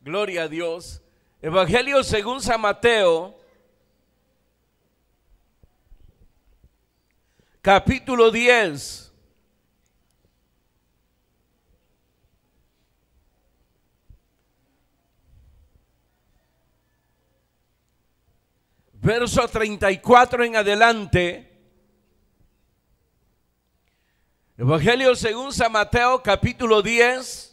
Gloria a Dios. Evangelio según San Mateo, capítulo 10. Verso 34 en adelante. Evangelio según San Mateo, capítulo 10.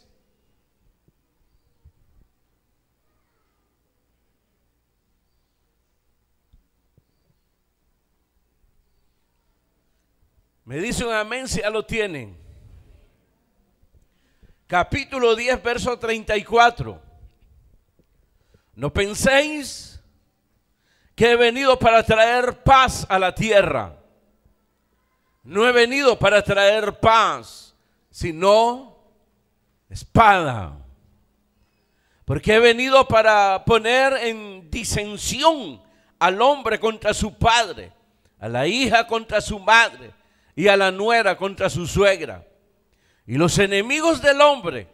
Me dice un amén si ya lo tienen. Capítulo 10, verso 34. No penséis que he venido para traer paz a la tierra. No he venido para traer paz, sino espada. Porque he venido para poner en disensión al hombre contra su padre, a la hija contra su madre y a la nuera contra su suegra. Y los enemigos del hombre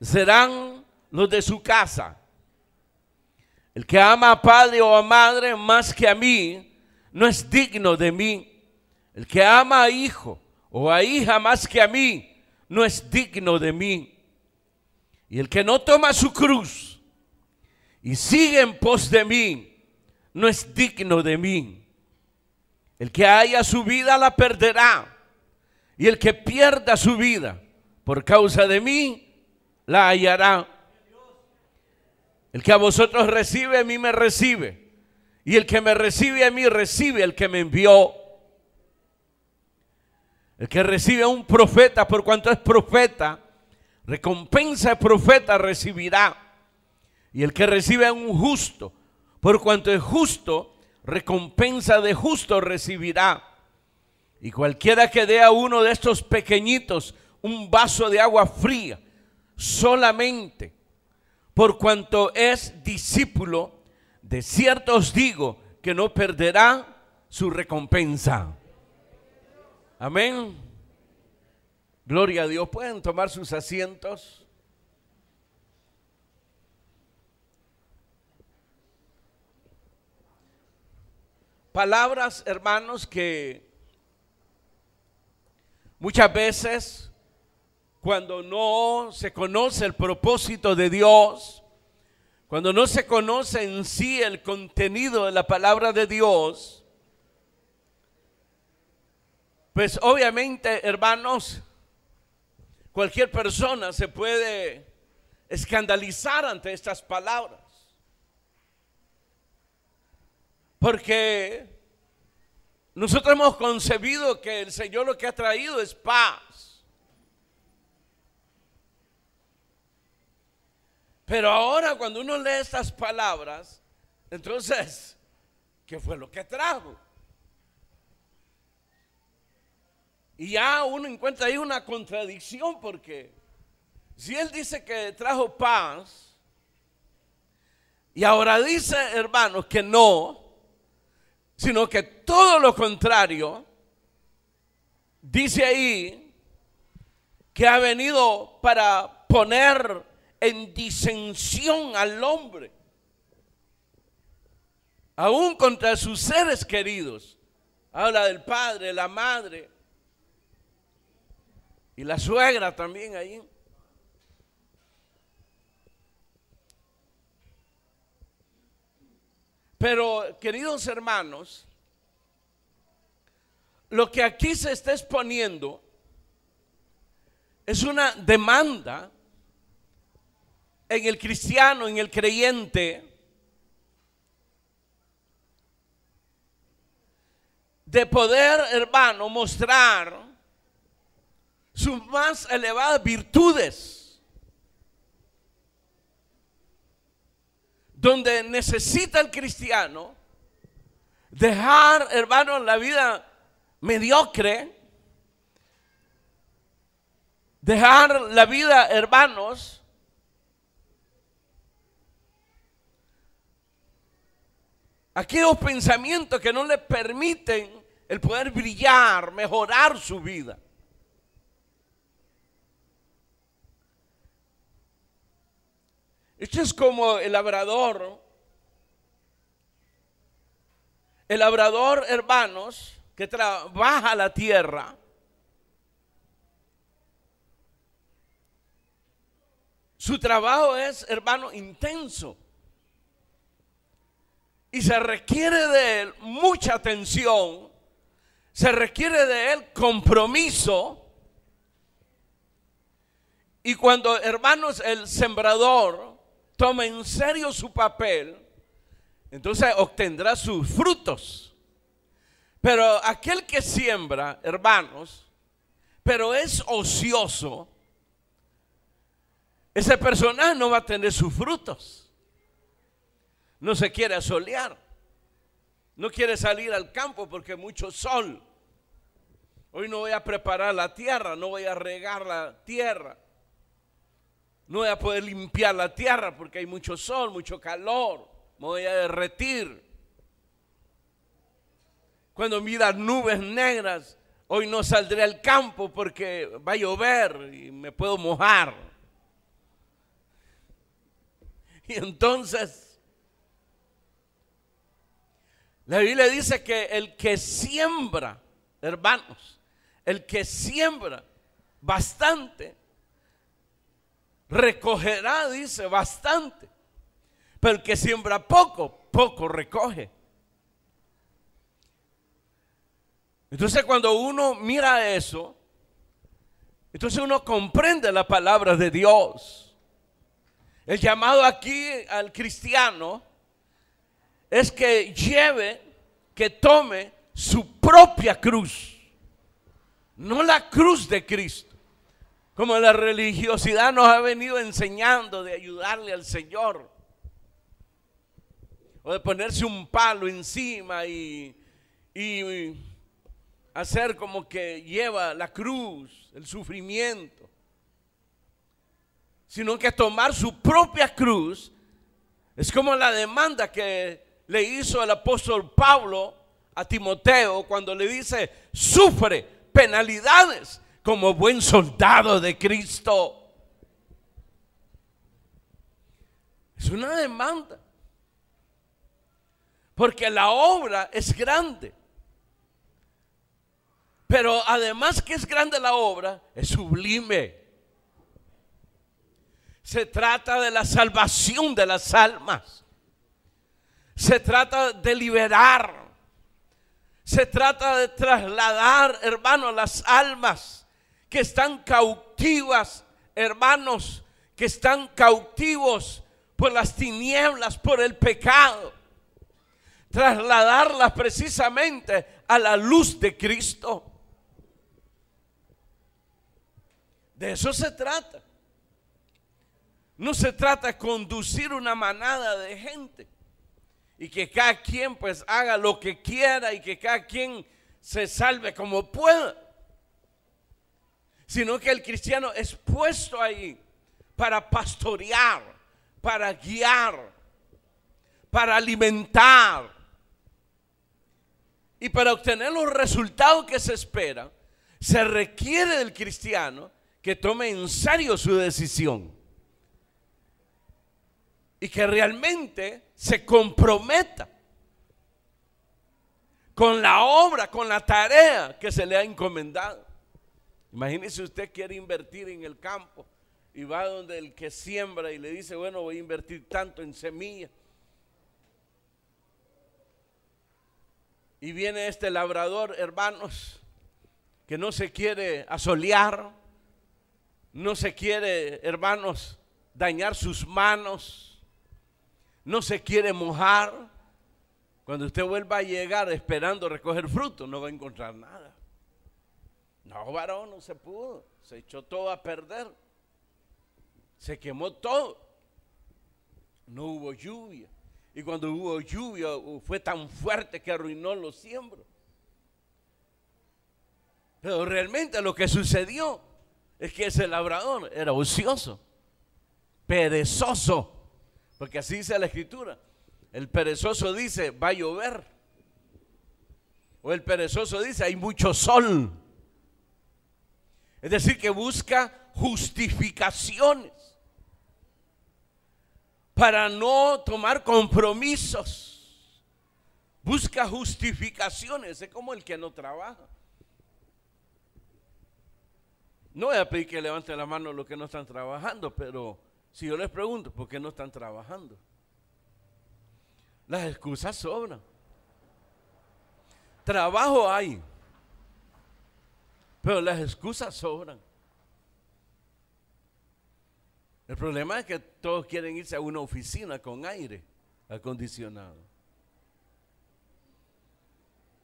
serán los de su casa. El que ama a padre o a madre más que a mí, no es digno de mí. El que ama a hijo o a hija más que a mí, no es digno de mí. Y el que no toma su cruz y sigue en pos de mí, no es digno de mí. El que haya su vida la perderá, y el que pierda su vida por causa de mí, la hallará. El que a vosotros recibe, a mí me recibe, y el que me recibe a mí, recibe al que me envió. El que recibe a un profeta por cuanto es profeta, recompensa de profeta recibirá. Y el que recibe a un justo por cuanto es justo, recompensa de justo recibirá. Y cualquiera que dé a uno de estos pequeñitos un vaso de agua fría, solamente por cuanto es discípulo, de cierto os digo que no perderá su recompensa. Amén. Gloria a Dios. ¿Pueden tomar sus asientos? Palabras, hermanos, que muchas veces cuando no se conoce el propósito de Dios, cuando no se conoce en sí el contenido de la palabra de Dios, pues obviamente, hermanos, cualquier persona se puede escandalizar ante estas palabras. Porque nosotros hemos concebido que el Señor lo que ha traído es paz. Pero ahora cuando uno lee estas palabras, entonces, ¿qué fue lo que trajo? Y ya uno encuentra ahí una contradicción, porque si Él dice que trajo paz y ahora dice, hermanos, que no, sino que todo lo contrario, dice ahí que ha venido para poner en disensión al hombre, aún contra sus seres queridos. Habla del padre, la madre y la suegra también ahí. Pero, queridos hermanos, lo que aquí se está exponiendo es una demanda en el cristiano, en el creyente, de poder, hermano, mostrar sus más elevadas virtudes, donde necesita el cristiano dejar, hermano, la vida mediocre, dejar la vida, hermanos, aquellos pensamientos que no le permiten el poder brillar, mejorar su vida. Esto es como el labrador. El labrador, hermanos, que trabaja la tierra, su trabajo es, hermano, intenso. Y se requiere de él mucha atención, se requiere de él compromiso. Y cuando, hermanos, el sembrador toma en serio su papel, entonces obtendrá sus frutos. Pero aquel que siembra, hermanos, pero es ocioso, ese personaje no va a tener sus frutos. No se quiere asolear, no quiere salir al campo porque hay mucho sol. Hoy no voy a preparar la tierra, no voy a regar la tierra, no voy a poder limpiar la tierra porque hay mucho sol, mucho calor, me voy a derretir. Cuando mira nubes negras, hoy no saldré al campo porque va a llover y me puedo mojar. Y entonces la Biblia dice que el que siembra, hermanos, el que siembra bastante, recogerá, dice, bastante. Pero el que siembra poco, poco recoge. Entonces cuando uno mira eso, entonces uno comprende la palabra de Dios. El llamado aquí al cristiano es que lleve, que tome su propia cruz, no la cruz de Cristo, como la religiosidad nos ha venido enseñando de ayudarle al Señor, o de ponerse un palo encima y hacer como que lleva la cruz, el sufrimiento, sino que tomar su propia cruz. Es como la demanda que le hizo el apóstol Pablo a Timoteo cuando le dice: sufre penalidades como buen soldado de Cristo. Es una demanda, porque la obra es grande, pero además que es grande la obra, es sublime. Se trata de la salvación de las almas. Se trata de liberar. Se trata de trasladar, hermanos, las almas que están cautivas, hermanos, que están cautivos por las tinieblas, por el pecado. Trasladarlas precisamente a la luz de Cristo. De eso se trata. No se trata de conducir una manada de gente y que cada quien pues haga lo que quiera y que cada quien se salve como pueda, sino que el cristiano es puesto ahí para pastorear, para guiar, para alimentar, y para obtener los resultados que se esperan se requiere del cristiano que tome en serio su decisión y que realmente se comprometa con la obra, con la tarea que se le ha encomendado. Imagínese, usted quiere invertir en el campo y va donde el que siembra y le dice: bueno, voy a invertir tanto en semilla. Y viene este labrador, hermanos, que no se quiere asolear, no se quiere, hermanos, dañar sus manos, no se quiere mojar. Cuando usted vuelva a llegar esperando recoger fruto, no va a encontrar nada. No, varón, no se pudo, se echó todo a perder, se quemó todo, no hubo lluvia. Y cuando hubo lluvia fue tan fuerte que arruinó los siembros. Pero realmente lo que sucedió es que ese labrador era ocioso, perezoso, porque así dice la escritura. El perezoso dice: va a llover. O el perezoso dice: hay mucho sol. Es decir, que busca justificaciones. para no tomar compromisos. Busca justificaciones, es como el que no trabaja. No voy a pedir que levanten la mano los que no están trabajando, pero si yo les pregunto, ¿por qué no están trabajando? Las excusas sobran. Trabajo hay, pero las excusas sobran. El problema es que todos quieren irse a una oficina con aire acondicionado.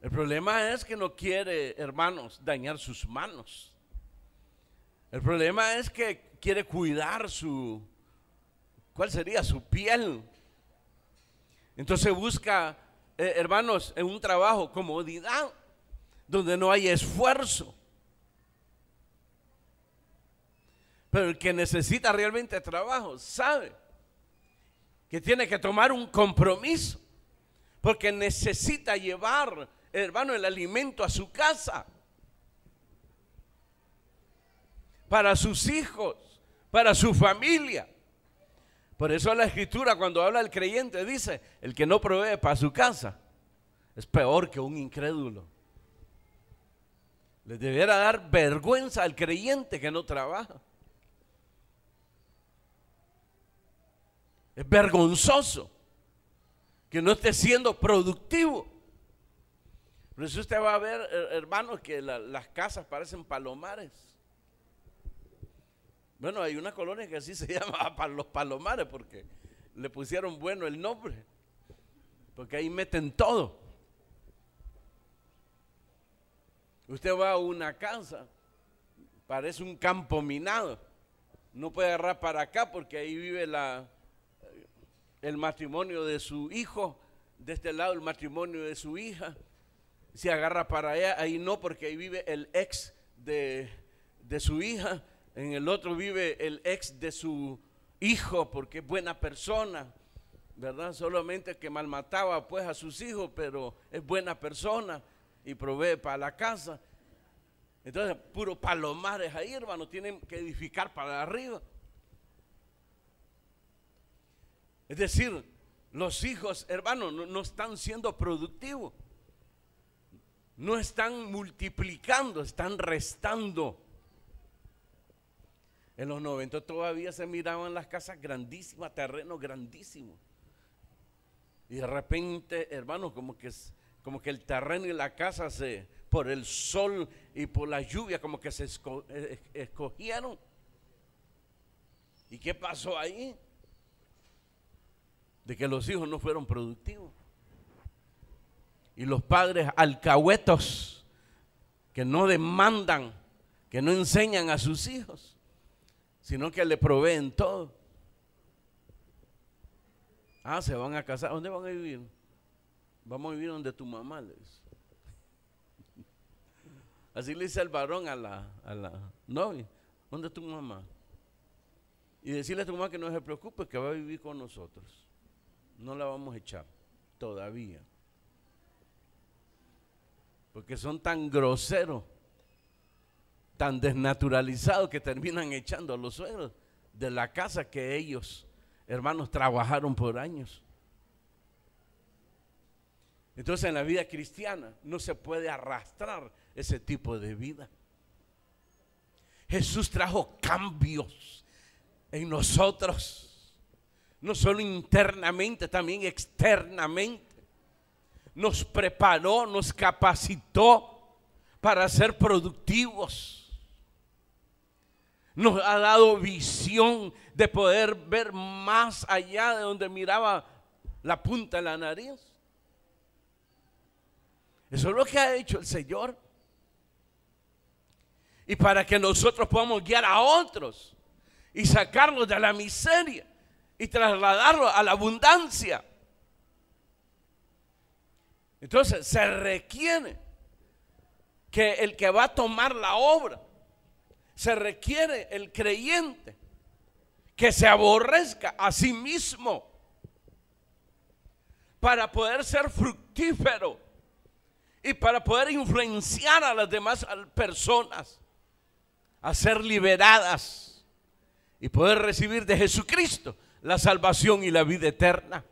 El problema es que no quiere, hermanos, dañar sus manos. El problema es que quiere cuidar ¿cuál sería? Su piel. Entonces busca, hermanos, en un trabajo comodidad, donde no hay esfuerzo. Pero el que necesita realmente trabajo sabe que tiene que tomar un compromiso, porque necesita llevar, hermano, el alimento a su casa, para sus hijos, para su familia. Por eso la Escritura, cuando habla del creyente, dice: el que no provee para su casa es peor que un incrédulo. Le debiera dar vergüenza al creyente que no trabaja. Es vergonzoso que no esté siendo productivo. Por eso usted va a ver, hermanos, que las casas parecen palomares. Bueno, hay una colonia que así se llama Los Palomares, porque le pusieron bueno el nombre, porque ahí meten todo. Usted va a una casa, parece un campo minado. No puede agarrar para acá porque ahí vive el matrimonio de su hijo, de este lado el matrimonio de su hija. Si agarra para allá, ahí no, porque ahí vive el ex de su hija. En el otro vive el ex de su hijo, porque es buena persona, ¿verdad? Solamente que malmataba pues a sus hijos, pero es buena persona y provee para la casa. Entonces, puro palomares ahí, hermano, tienen que edificar para arriba. Es decir, los hijos, hermano, no están siendo productivos, no están multiplicando, están restando. En los 90 todavía se miraban las casas grandísimas, terrenos grandísimos. Y de repente, hermano, como que el terreno y la casa por el sol y por la lluvia, como que se escogieron. ¿Y qué pasó ahí? De que los hijos no fueron productivos. Y los padres alcahuetos, que no demandan, que no enseñan a sus hijos, sino que le proveen todo. Se van a casar. ¿Dónde van a vivir? Vamos a vivir donde tu mamá les dice. Así le dice el varón a la novia: ¿dónde tu mamá? Y decirle a tu mamá que no se preocupe, que va a vivir con nosotros. No la vamos a echar todavía, porque son tan groseros, tan desnaturalizados, que terminan echando a los suegros de la casa que ellos, hermanos, trabajaron por años. Entonces, en la vida cristiana no se puede arrastrar ese tipo de vida. Jesús trajo cambios en nosotros, no solo internamente, también externamente. Nos preparó, nos capacitó para ser productivos. Nos ha dado visión de poder ver más allá de donde miraba la punta de la nariz. Eso es lo que ha hecho el Señor. Y para que nosotros podamos guiar a otros y sacarlos de la miseria y trasladarlos a la abundancia. Entonces se requiere que el que va a tomar la obra, se requiere el creyente que se aborrezca a sí mismo para poder ser fructífero y para poder influenciar a las demás personas a ser liberadas y poder recibir de Jesucristo la salvación y la vida eterna.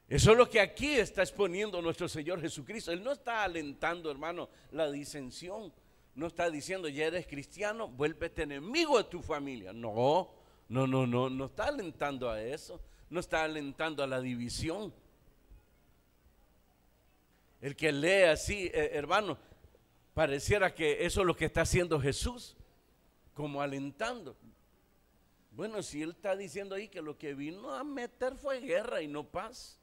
Eso es lo que aquí está exponiendo nuestro Señor Jesucristo. Él no está alentando, hermano, la disensión. No está diciendo, ya eres cristiano, vuélvete enemigo de tu familia. No está alentando a eso. No está alentando a la división. El que lee así, hermano, pareciera que eso es lo que está haciendo Jesús, como alentando. Bueno, si Él está diciendo ahí que lo que vino a meter fue guerra y no paz,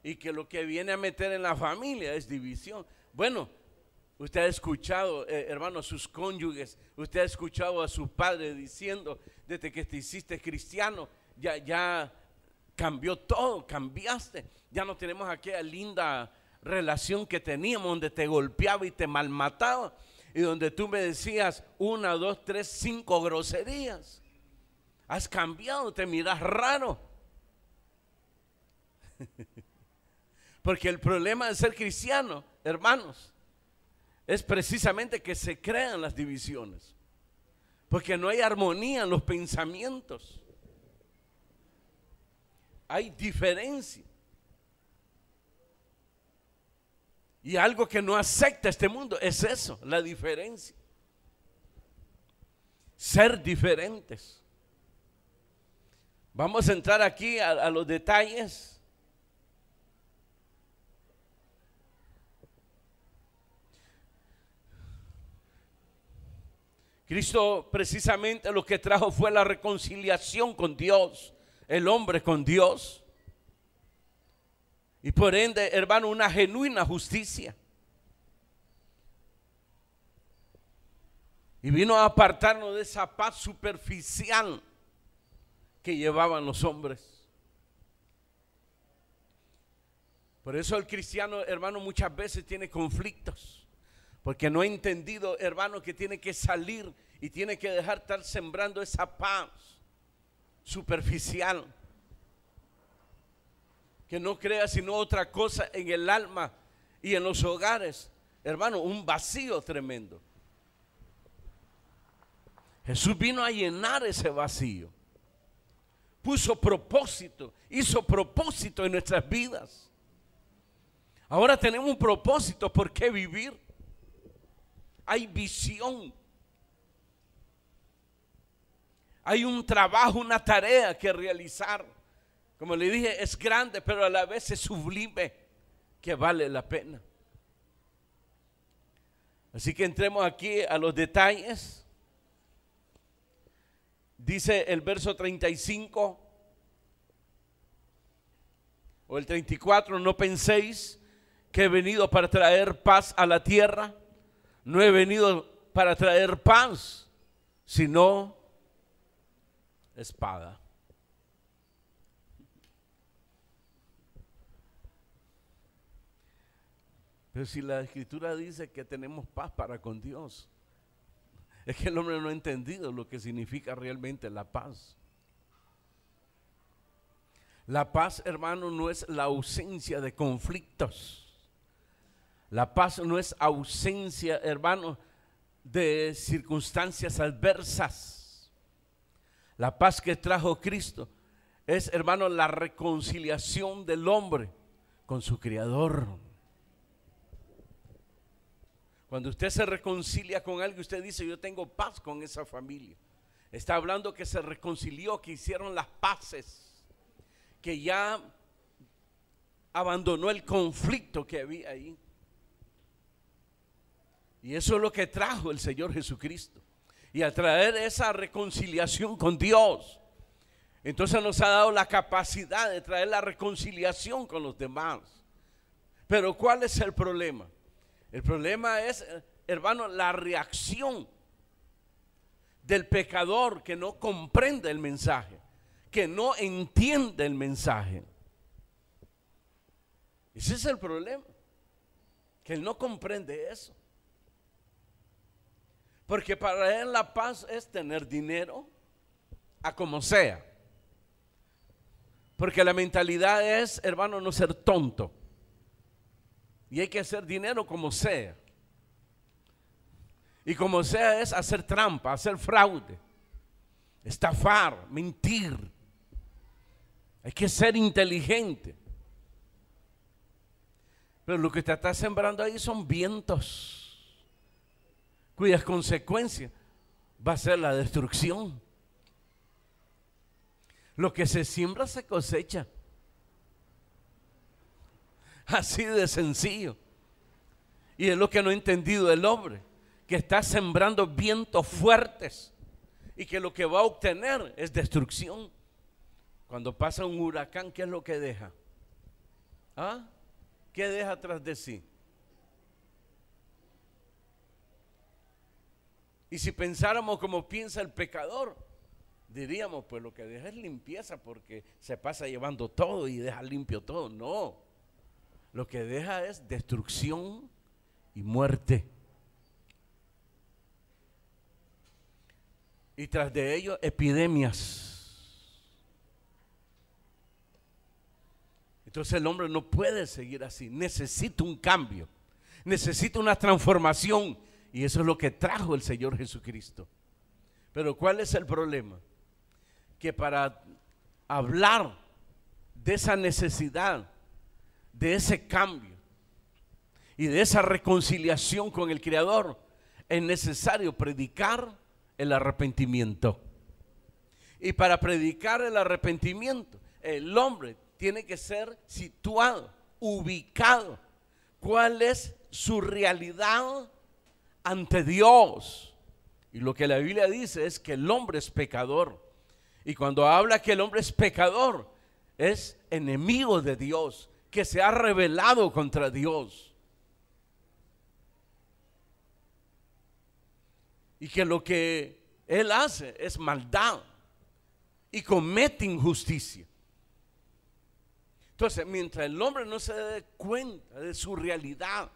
y que lo que viene a meter en la familia es división. Bueno, usted ha escuchado, hermano, a sus cónyuges, usted ha escuchado a sus padres diciendo, desde que te hiciste cristiano, ya cambió todo, cambiaste, ya no tenemos aquella linda relación que teníamos donde te golpeaba y te malmataba y donde tú me decías 1, 2, 3, 5 groserías. Has cambiado, te miras raro. Porque el problema de ser cristiano, hermanos, es precisamente que se crean las divisiones. Porque no hay armonía en los pensamientos. Hay diferencia. Y algo que no acepta este mundo es eso, la diferencia. Ser diferentes. Vamos a entrar aquí a los detalles. Cristo precisamente lo que trajo fue la reconciliación con Dios, el hombre con Dios. Y por ende, hermano, una genuina justicia. Y vino a apartarnos de esa paz superficial que llevaban los hombres. Por eso el cristiano, hermano, muchas veces tiene conflictos. Porque no ha entendido, hermano, que tiene que salir y tiene que dejar de estar sembrando esa paz superficial. Que no crea sino otra cosa en el alma y en los hogares. Hermano, un vacío tremendo. Jesús vino a llenar ese vacío. Puso propósito, hizo propósito en nuestras vidas. Ahora tenemos un propósito por qué vivir. Hay visión. Hay un trabajo, una tarea que realizar. Como le dije, es grande, pero a la vez es sublime, que vale la pena. Así que entremos aquí a los detalles. Dice el verso 35 o el 34, no penséis que he venido para traer paz a la tierra. No he venido para traer paz, sino espada. Pero si la Escritura dice que tenemos paz para con Dios, es que el hombre no ha entendido lo que significa realmente la paz. La paz, hermano, no es la ausencia de conflictos. La paz no es ausencia, hermano, de circunstancias adversas. La paz que trajo Cristo es, hermano, la reconciliación del hombre con su Creador. Cuando usted se reconcilia con alguien, usted dice, yo tengo paz con esa familia. Está hablando que se reconcilió, que hicieron las paces, que ya abandonó el conflicto que había ahí. Y eso es lo que trajo el Señor Jesucristo. Y al traer esa reconciliación con Dios, entonces nos ha dado la capacidad de traer la reconciliación con los demás. Pero ¿cuál es el problema? El problema es, hermano, la reacción del pecador que no comprende el mensaje, que no entiende el mensaje. Ese es el problema, que él no comprende eso. Porque para él la paz es tener dinero a como sea. Porque la mentalidad es, hermano, no ser tonto. Y hay que hacer dinero como sea. Y como sea es hacer trampa, hacer fraude. estafar, mentir. Hay que ser inteligente. Pero lo que usted está sembrando ahí son vientos, cuyas consecuencias va a ser la destrucción. Lo que se siembra se cosecha. Así de sencillo. Y es lo que no ha entendido el hombre, que está sembrando vientos fuertes y que lo que va a obtener es destrucción. Cuando pasa un huracán, ¿qué es lo que deja? ¿Ah? ¿Qué deja atrás de sí? Y si pensáramos como piensa el pecador, diríamos, pues lo que deja es limpieza, porque se pasa llevando todo y deja limpio todo. No, lo que deja es destrucción y muerte. Y tras de ello, epidemias. Entonces el hombre no puede seguir así, necesita un cambio, necesita una transformación, y eso es lo que trajo el Señor Jesucristo. Pero ¿cuál es el problema? Que para hablar de esa necesidad, de ese cambio y de esa reconciliación con el Creador, es necesario predicar el arrepentimiento. Y para predicar el arrepentimiento, el hombre tiene que ser situado, ubicado. ¿Cuál es su realidad ante Dios? Y lo que la Biblia dice es que el hombre es pecador. Y cuando habla que el hombre es pecador, es enemigo de Dios, que se ha rebelado contra Dios. Y que lo que él hace es maldad y comete injusticia. Entonces, mientras el hombre no se dé cuenta de su realidad,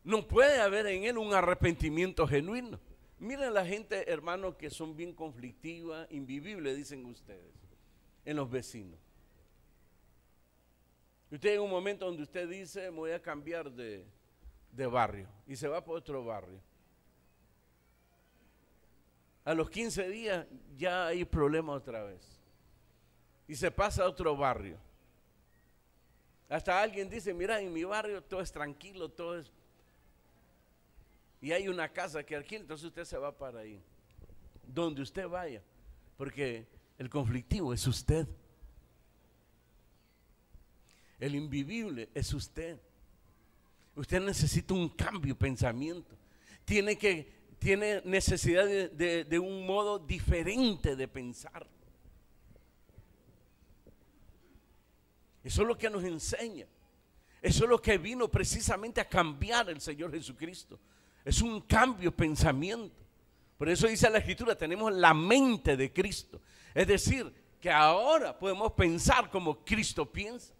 no puede haber en él un arrepentimiento genuino. Miren la gente, hermanos, que son bien conflictivas, invivibles, dicen ustedes, en los vecinos. Usted en un momento donde usted dice, me voy a cambiar de barrio, y se va por otro barrio. A los 15 días ya hay problema otra vez. Y se pasa a otro barrio. Hasta alguien dice, mira, en mi barrio todo es tranquilo, todo es... Y hay una casa que alquila, entonces usted se va para ahí. Donde usted vaya. Porque el conflictivo es usted. El invivible es usted. Usted necesita un cambio de pensamiento. Tiene necesidad de un modo diferente de pensar. Eso es lo que nos enseña. Eso es lo que vino precisamente a cambiar el Señor Jesucristo. Es un cambio de pensamiento. Por eso dice la Escritura, tenemos la mente de Cristo. Es decir, que ahora podemos pensar como Cristo piensa.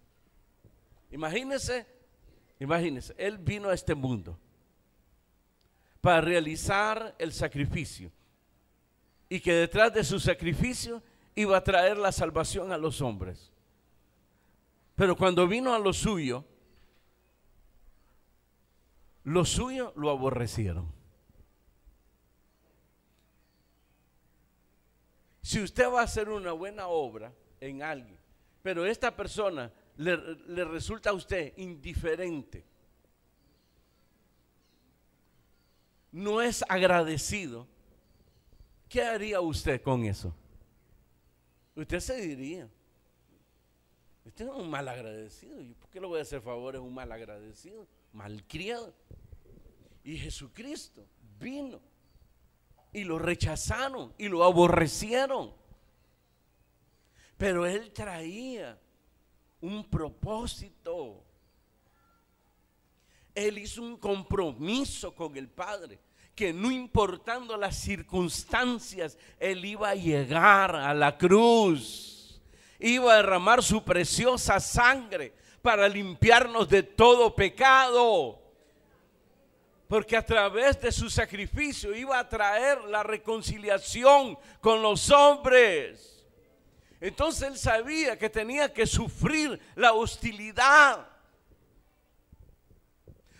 Imagínense, Él vino a este mundo para realizar el sacrificio. Y que detrás de su sacrificio iba a traer la salvación a los hombres. Pero cuando vino a lo suyo, los suyos lo aborrecieron. Si usted va a hacer una buena obra en alguien, pero esta persona le resulta a usted indiferente, no es agradecido, ¿qué haría usted con eso? Usted se diría, usted es un mal agradecido. ¿Y por qué le voy a hacer favores a un mal agradecido? Malcriado. Y Jesucristo vino y lo rechazaron y lo aborrecieron. Pero Él traía un propósito. Él hizo un compromiso con el Padre, que no importando las circunstancias, Él iba a llegar a la cruz, iba a derramar su preciosa sangre para limpiarnos de todo pecado, porque a través de su sacrificio iba a traer la reconciliación con los hombres. Entonces Él sabía que tenía que sufrir la hostilidad,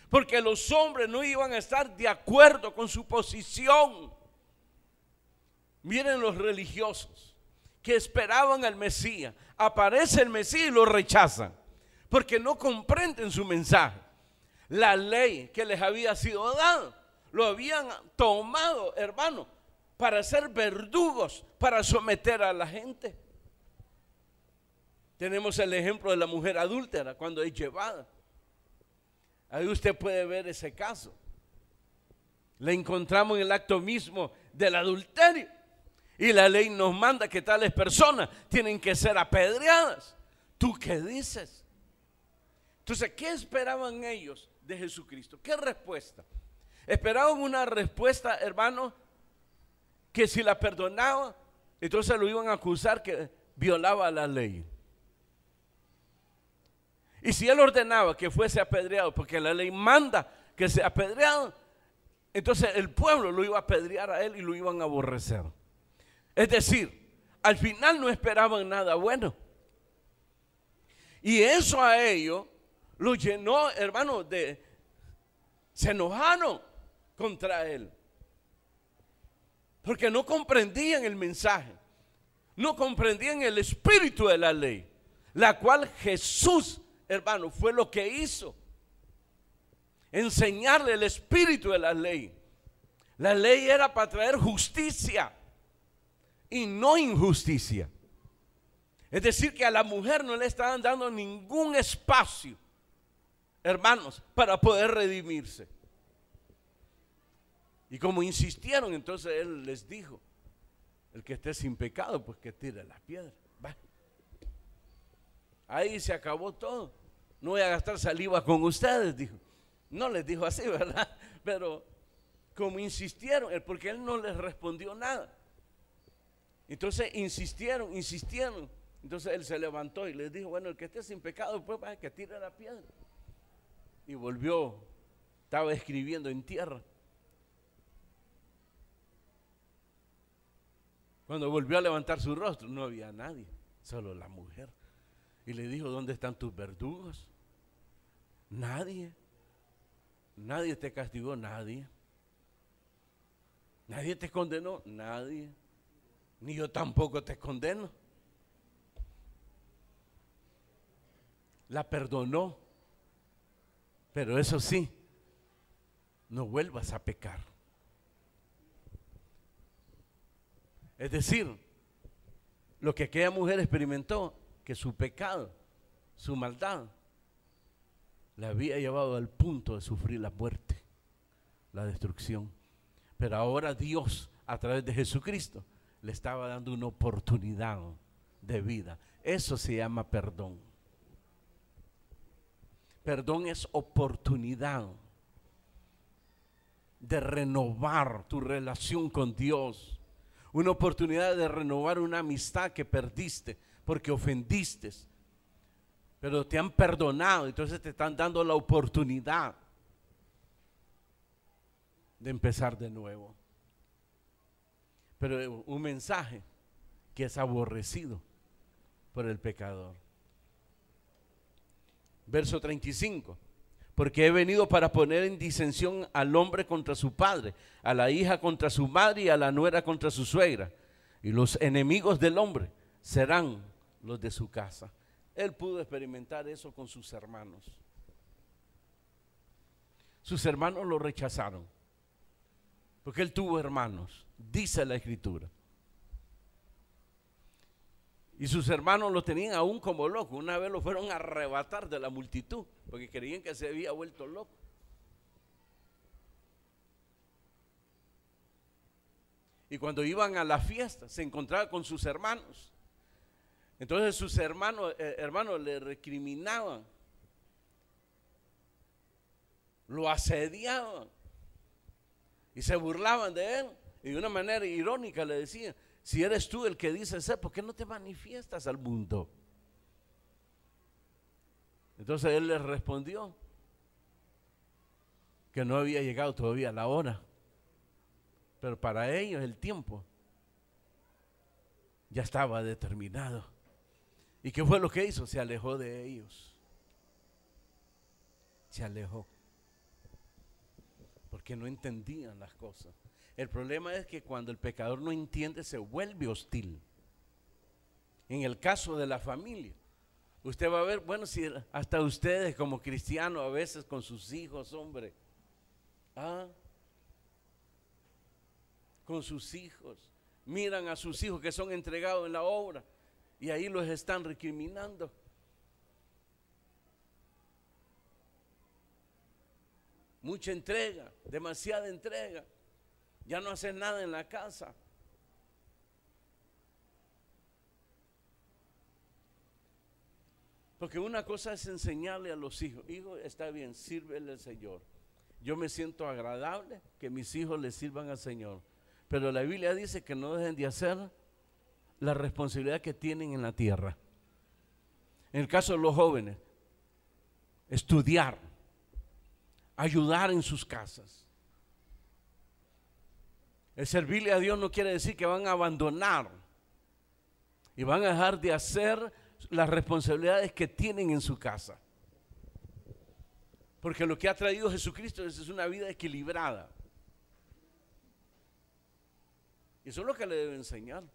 porque los hombres no iban a estar de acuerdo con su posición. Miren los religiosos que esperaban al Mesías. Aparece el Mesías y lo rechazan porque no comprenden su mensaje. La ley que les había sido dada, lo habían tomado, hermano, para ser verdugos, para someter a la gente. Tenemos el ejemplo de la mujer adúltera cuando es llevada. Ahí usted puede ver ese caso. La encontramos en el acto mismo del adulterio. Y la ley nos manda que tales personas tienen que ser apedreadas. ¿Tú qué dices? Entonces, ¿qué esperaban ellos de Jesucristo? ¿Qué respuesta? Esperaban una respuesta, hermano, que si la perdonaba, entonces lo iban a acusar que violaba la ley. Y si él ordenaba que fuese apedreado, porque la ley manda que sea apedreado, entonces el pueblo lo iba a apedrear a él y lo iban a aborrecer. Es decir, al final no esperaban nada bueno. Y eso a ellos lo llenó, hermano, se enojaron contra él. Porque no comprendían el mensaje, no comprendían el espíritu de la ley, la cual Jesús, hermano, fue lo que hizo. Enseñarle el espíritu de la ley. La ley era para traer justicia y no injusticia. Es decir, que a la mujer no le estaban dando ningún espacio, hermanos, para poder redimirse. Y como insistieron, entonces él les dijo: el que esté sin pecado, pues que tire la piedra. Va. Ahí se acabó todo. No voy a gastar saliva con ustedes, dijo. No les dijo así, ¿verdad? Pero como insistieron, porque él no les respondió nada. Entonces insistieron. Entonces él se levantó y les dijo: bueno, el que esté sin pecado, pues va, que tire la piedra. Y volvió, estaba escribiendo en tierra. Cuando volvió a levantar su rostro, no había nadie, solo la mujer. Y le dijo: ¿dónde están tus verdugos? Nadie. Nadie te castigó, nadie. Nadie te condenó, nadie. Ni yo tampoco te condeno. La perdonó. Pero eso sí, no vuelvas a pecar. Es decir, lo que aquella mujer experimentó, que su pecado, su maldad, la había llevado al punto de sufrir la muerte, la destrucción. Pero ahora Dios, a través de Jesucristo, le estaba dando una oportunidad de vida. Eso se llama perdón. Perdón es oportunidad de renovar tu relación con Dios. Una oportunidad de renovar una amistad que perdiste porque ofendiste. Pero te han perdonado, entonces te están dando la oportunidad de empezar de nuevo. Pero un mensaje que es aborrecido por el pecador. Verso 35. Porque he venido para poner en disensión al hombre contra su padre, a la hija contra su madre y a la nuera contra su suegra. Y los enemigos del hombre serán los de su casa. Él pudo experimentar eso con sus hermanos. Sus hermanos lo rechazaron, porque él tuvo hermanos, dice la Escritura. Y sus hermanos lo tenían aún como loco. Una vez lo fueron a arrebatar de la multitud, porque creían que se había vuelto loco. Y cuando iban a la fiesta, se encontraba con sus hermanos. Entonces sus hermanos le recriminaban, lo asediaban y se burlaban de él. Y de una manera irónica le decían: si eres tú el que dices ser, ¿por qué no te manifiestas al mundo? Entonces él les respondió que no había llegado todavía la hora, pero para ellos el tiempo ya estaba determinado. ¿Y qué fue lo que hizo? Se alejó de ellos. Se alejó. Porque no entendían las cosas. El problema es que cuando el pecador no entiende, se vuelve hostil. En el caso de la familia, usted va a ver, bueno, si hasta ustedes como cristianos a veces con sus hijos, hombre, con sus hijos, miran a sus hijos que son entregados en la obra y ahí los están recriminando. Mucha entrega, demasiada entrega, ya no hacen nada en la casa. Porque una cosa es enseñarle a los hijos, hijo, está bien, sírvele al Señor. Yo me siento agradable que mis hijos le sirvan al Señor. Pero la Biblia dice que no dejen de hacer la responsabilidad que tienen en la tierra. En el caso de los jóvenes, estudiar, ayudar en sus casas. El servirle a Dios no quiere decir que van a abandonar y van a dejar de hacer las responsabilidades que tienen en su casa. Porque lo que ha traído Jesucristo es una vida equilibrada. Y eso es lo que le debe enseñar.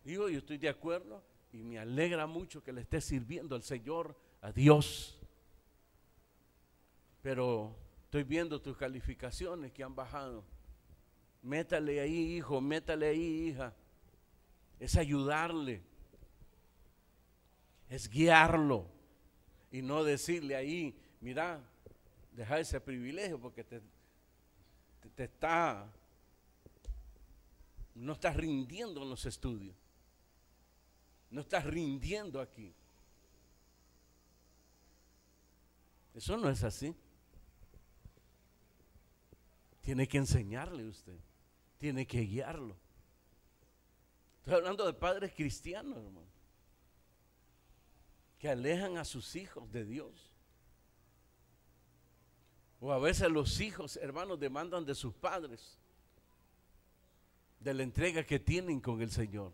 Digo, yo estoy de acuerdo y me alegra mucho que le esté sirviendo al Señor, a Dios. Pero estoy viendo tus calificaciones que han bajado. Métale ahí, hijo, métale ahí, hija. Es ayudarle, es guiarlo y no decirle ahí, mira, deja ese privilegio porque no estás rindiendo en los estudios, no estás rindiendo aquí. Eso no es así. Tiene que enseñarle usted, tiene que guiarlo. Estoy hablando de padres cristianos, hermano, que alejan a sus hijos de Dios. O a veces los hijos, hermanos, demandan de sus padres, de la entrega que tienen con el Señor.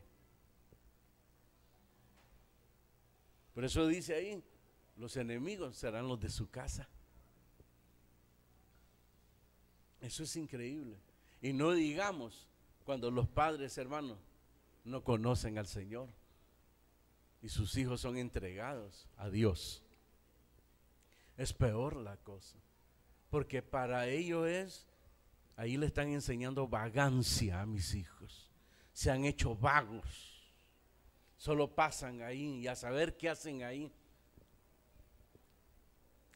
Por eso dice ahí, los enemigos serán los de su casa. Eso es increíble. Y no digamos cuando los padres, hermanos, no conocen al Señor y sus hijos son entregados a Dios. Es peor la cosa, porque para ellos ahí le están enseñando vagancia a mis hijos. Se han hecho vagos, solo pasan ahí y a saber qué hacen ahí.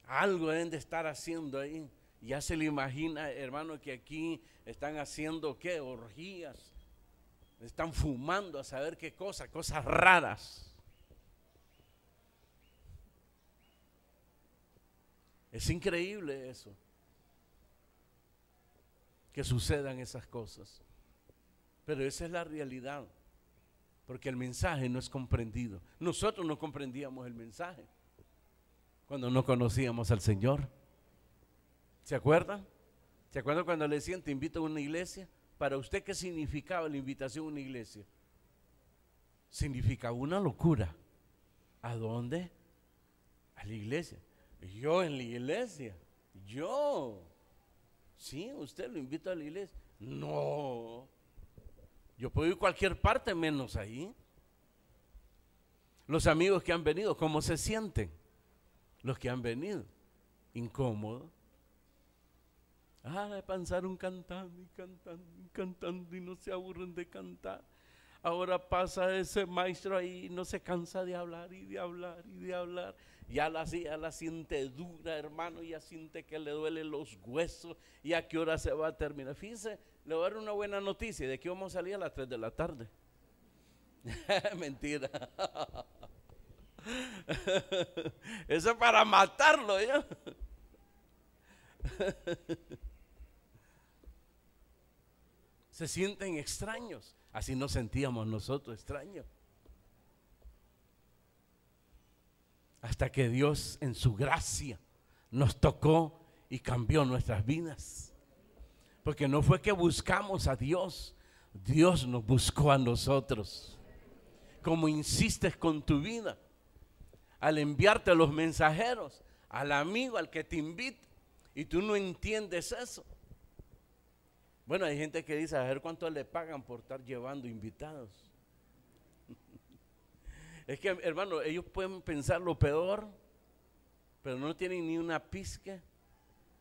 Algo deben de estar haciendo ahí. Ya se le imagina, hermano, que aquí están haciendo ¿qué? Orgías. Están fumando a saber qué cosas raras. Es increíble eso, que sucedan esas cosas. Pero esa es la realidad, porque el mensaje no es comprendido. Nosotros no comprendíamos el mensaje cuando no conocíamos al Señor. ¿Se acuerdan? ¿Se acuerdan cuando le decían te invito a una iglesia? Para usted, ¿qué significaba la invitación a una iglesia? Significaba una locura. ¿A dónde? A la iglesia. Yo en la iglesia. Yo. Sí, usted lo invita a la iglesia. No. Yo puedo ir a cualquier parte menos ahí. Los amigos que han venido, ¿cómo se sienten? Los que han venido, incómodos. Pasaron cantando y cantando y cantando y no se aburren de cantar. Ahora pasa ese maestro ahí y no se cansa de hablar y de hablar y de hablar. Ya la siente dura, hermano, ya siente que le duelen los huesos. ¿Y a qué hora se va a terminar? Fíjense, le voy a dar una buena noticia, de que vamos a salir a las 3 de la tarde. Mentira. Eso es para matarlo, ¿ya? Se sienten extraños. Así nos sentíamos nosotros extraños. Hasta que Dios en su gracia nos tocó y cambió nuestras vidas. Porque no fue que buscamos a Dios, Dios nos buscó a nosotros. Como insistes con tu vida, al enviarte a los mensajeros, al amigo, al que te invita, y tú no entiendes eso. Bueno, hay gente que dice, a ver cuánto le pagan por estar llevando invitados. Es que, hermano, ellos pueden pensar lo peor, pero no tienen ni una pizca,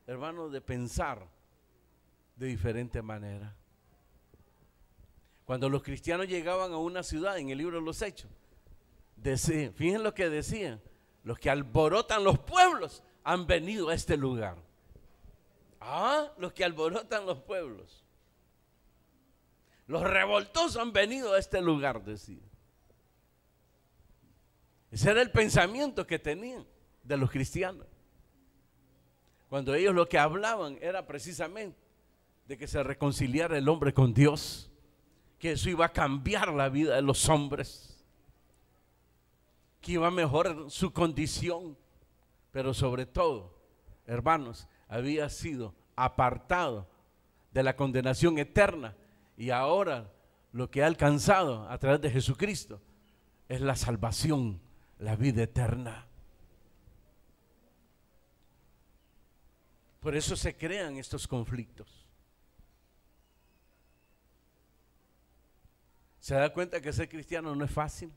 hermano, de pensar de diferente manera. Cuando los cristianos llegaban a una ciudad, en el libro de los Hechos, fíjense lo que decían: los que alborotan los pueblos han venido a este lugar. Los que alborotan los pueblos, los revoltosos han venido a este lugar, decía. Ese era el pensamiento que tenían de los cristianos, cuando ellos lo que hablaban era precisamente de que se reconciliara el hombre con Dios, que eso iba a cambiar la vida de los hombres, que iba a mejorar su condición, pero sobre todo, hermanos, había sido apartado de la condenación eterna, y ahora lo que ha alcanzado a través de Jesucristo es la salvación, la vida eterna. Por eso se crean estos conflictos. ¿Se da cuenta que ser cristiano no es fácil?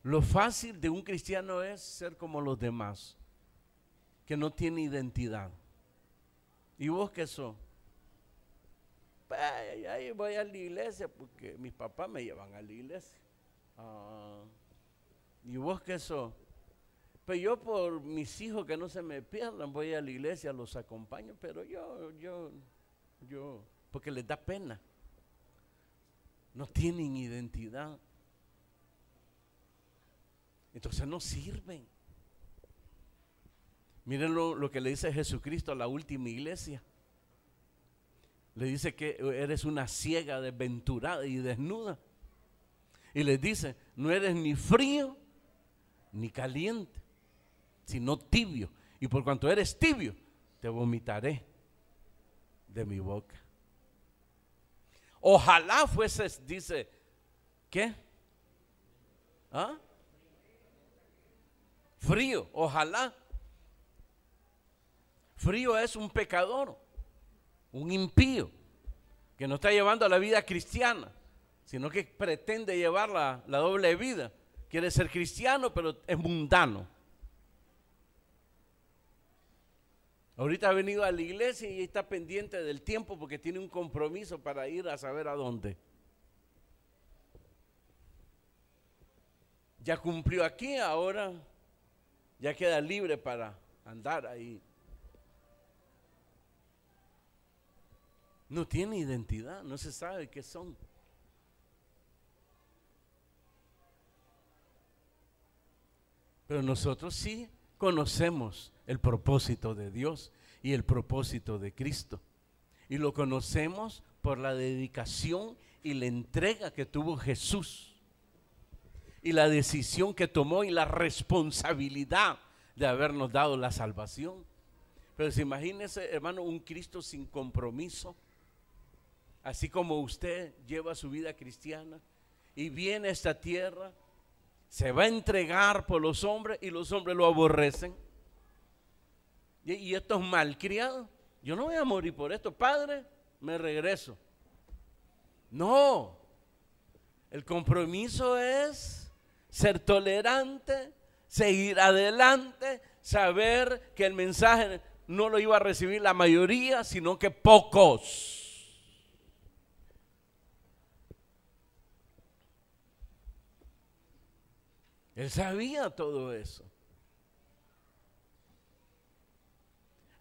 Lo fácil de un cristiano es ser como los demás, que no tiene identidad. ¿Y vos qué sos? Ahí voy a la iglesia porque mis papás me llevan a la iglesia. ¿Y vos qué sos? Pues yo, por mis hijos que no se me pierdan, voy a la iglesia, los acompaño, pero yo, porque les da pena. No tienen identidad. Entonces no sirven. Miren lo que le dice Jesucristo a la última iglesia. Le dice que eres una ciega, desventurada y desnuda. Y les dice, no eres ni frío ni caliente, sino tibio. Y por cuanto eres tibio, te vomitaré de mi boca. Ojalá fueses, dice, ¿qué? Frío, ojalá. Frío es un pecador, un impío, que no está llevando la vida cristiana, sino que pretende llevar la doble vida. Quiere ser cristiano, pero es mundano. Ahorita ha venido a la iglesia y está pendiente del tiempo porque tiene un compromiso para ir a saber a dónde. Ya cumplió aquí, ahora ya queda libre para andar ahí. No tiene identidad, no se sabe qué son. Pero nosotros sí conocemos el propósito de Dios y el propósito de Cristo. Y lo conocemos por la dedicación y la entrega que tuvo Jesús, y la decisión que tomó y la responsabilidad de habernos dado la salvación. Pero si imagínese, hermano, un Cristo sin compromiso, así como usted lleva su vida cristiana y viene a esta tierra, se va a entregar por los hombres y los hombres lo aborrecen. Y estos malcriados, yo no voy a morir por esto, Padre, me regreso. No, el compromiso es ser tolerante, seguir adelante, saber que el mensaje no lo iba a recibir la mayoría, sino que pocos. Él sabía todo eso.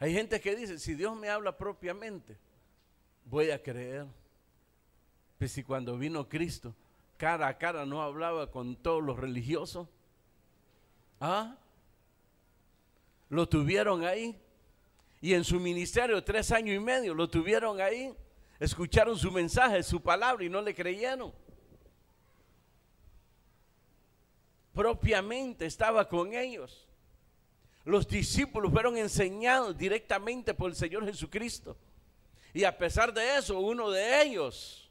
Hay gente que dice, si Dios me habla propiamente, voy a creer. Pues si cuando vino Cristo, cara a cara, no hablaba con todos los religiosos. Lo tuvieron ahí. Y en su ministerio 3 años y medio lo tuvieron ahí. Escucharon su mensaje, su palabra, y no le creyeron. Propiamente estaba con ellos. Los discípulos fueron enseñados directamente por el Señor Jesucristo. Y a pesar de eso, uno de ellos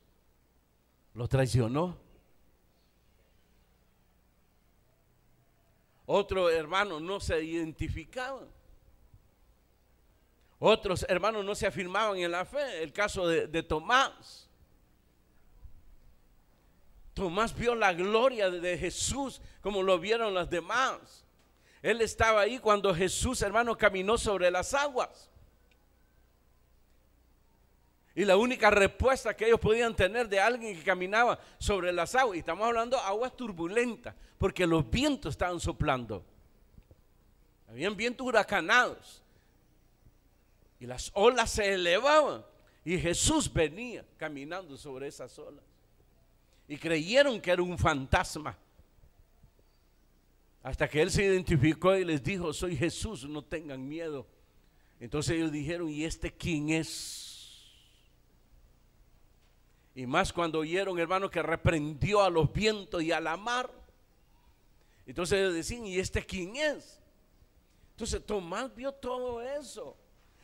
lo traicionó. Otro hermano no se identificaba. Otros hermanos no se afirmaban en la fe. El caso de Tomás. Tomás vio la gloria de Jesús como lo vieron los demás. Él estaba ahí cuando Jesús, hermano, caminó sobre las aguas. Y la única respuesta que ellos podían tener de alguien que caminaba sobre las aguas, y estamos hablando de aguas turbulentas, porque los vientos estaban soplando. Habían vientos huracanados. Y las olas se elevaban. Y Jesús venía caminando sobre esas olas. Y creyeron que era un fantasma. Hasta que Él se identificó y les dijo: soy Jesús, no tengan miedo. Entonces ellos dijeron: ¿y este quién es? Y más cuando oyeron, hermano, que reprendió a los vientos y a la mar. Entonces ellos decían: ¿y este quién es? Entonces Tomás vio todo eso.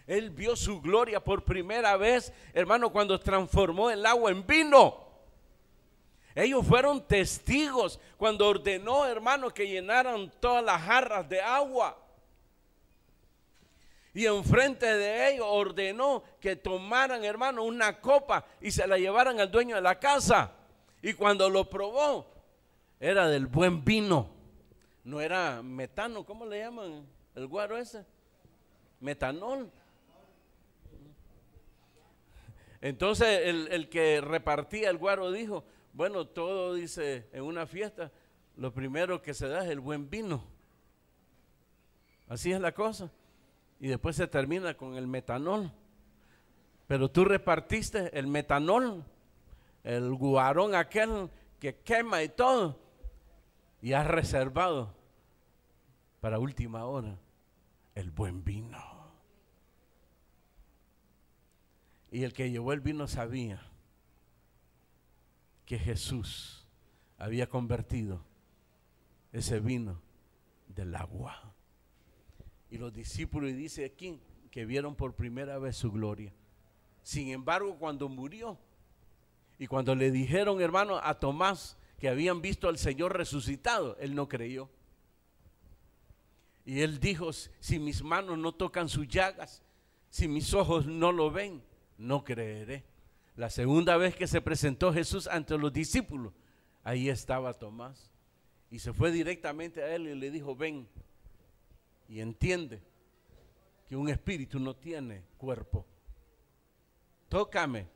Él vio su gloria por primera vez, hermano, cuando transformó el agua en vino. Ellos fueron testigos cuando ordenó, hermano, que llenaran todas las jarras de agua. Y enfrente de ellos ordenó que tomaran, hermano, una copa y se la llevaran al dueño de la casa. Y cuando lo probó, era del buen vino. No era metano, ¿cómo le llaman el guaro ese? Metanol. Entonces el que repartía el guaro dijo: bueno, todo, dice, en una fiesta, lo primero que se da es el buen vino. Así es la cosa. Y después se termina con el metanol. Pero tú repartiste el metanol, el guarón aquel que quema y todo, y has reservado para última hora el buen vino. Y el que llevó el vino sabía que Jesús había convertido ese vino del agua. Y los discípulos, y dice aquí, que vieron por primera vez su gloria. Sin embargo, cuando murió y cuando le dijeron, hermano, a Tomás que habían visto al Señor resucitado, él no creyó. Y él dijo: si mis manos no tocan sus llagas, si mis ojos no lo ven, no creeré. La segunda vez que se presentó Jesús ante los discípulos, ahí estaba Tomás. Y se fue directamente a él y le dijo: ven y entiende que un espíritu no tiene cuerpo. Tócame,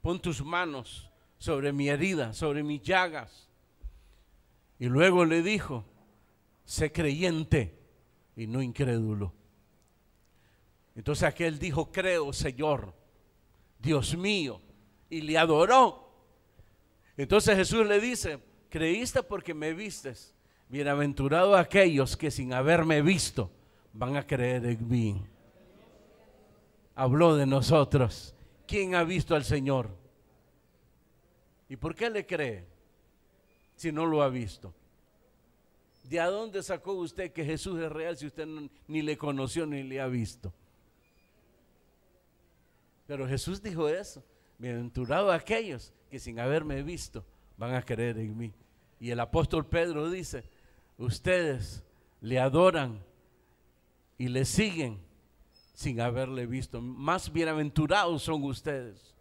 pon tus manos sobre mi herida, sobre mis llagas. Y luego le dijo: sé creyente y no incrédulo. Entonces aquel dijo: creo, Señor, Dios mío, y le adoró. Entonces Jesús le dice: creíste porque me vistes. Bienaventurados aquellos que sin haberme visto van a creer en mí. Habló de nosotros. ¿Quién ha visto al Señor? ¿Y por qué le cree si no lo ha visto? ¿De a dónde sacó usted que Jesús es real si usted ni le conoció ni le ha visto? Pero Jesús dijo eso: bienaventurados aquellos que sin haberme visto van a creer en mí. Y el apóstol Pedro dice: ustedes le adoran y le siguen sin haberle visto. Más bienaventurados son ustedes,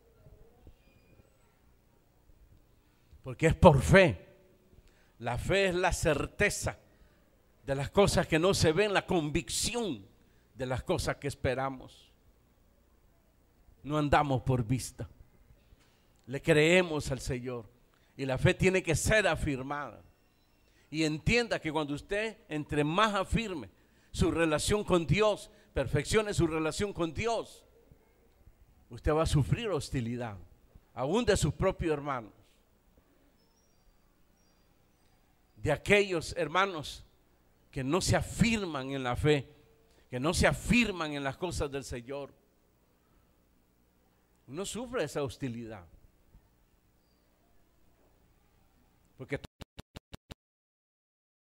porque es por fe. La fe es la certeza de las cosas que no se ven, la convicción de las cosas que esperamos. No andamos por vista, le creemos al Señor. Y la fe tiene que ser afirmada. Y entienda que cuando usted entre más afirme su relación con Dios, perfeccione su relación con Dios, usted va a sufrir hostilidad, aún de sus propios hermanos. De aquellos hermanos que no se afirman en la fe, que no se afirman en las cosas del Señor. Uno sufre esa hostilidad. Porque